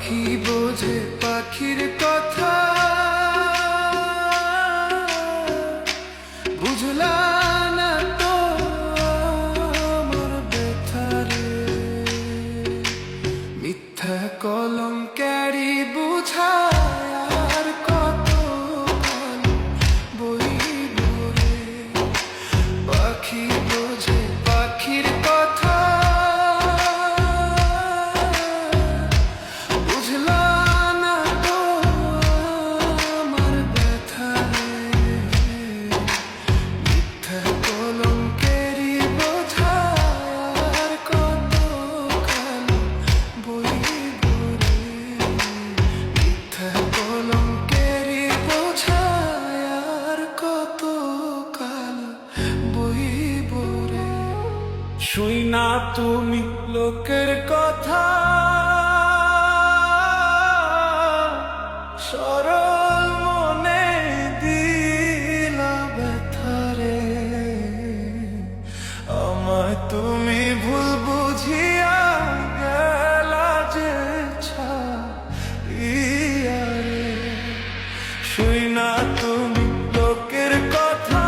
পাখি বোঝে পাখির কথা, বুঝলা না তো আমার ব্যথারে। মিথ্যা কলঙ্কারি বুঝায় আর কত বইব রে। পাখি বোঝে পাখির কথা, শুই না তুমি লোকের কথা, সরল মনে দিলা ব্যথারে। আমায় তুমি ভুল বুঝিয়া গেলা যে ছাড়িয়া রে। শুই না তুমি লোকের কথা,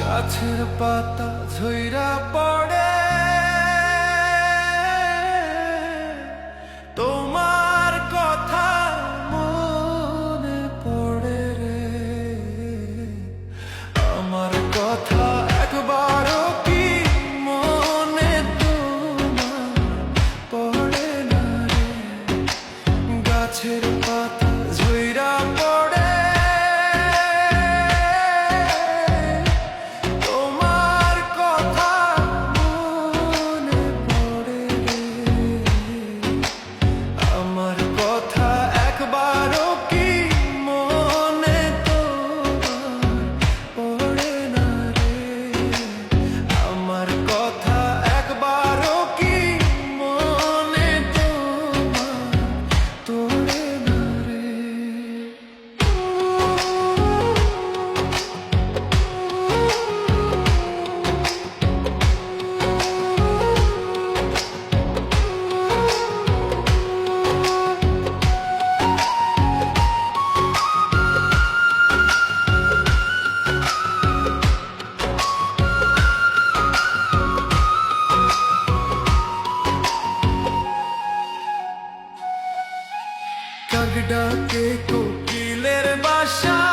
গাছের পাতা ঝইরা পড়ে তোমার কথা মনে পড়ে রে। আমার কথা একবারও কি মনে তোমার পড়ে না রে। গাছের পাতা ঝইরা পড়ে ডাকে কোকিলের বাসা।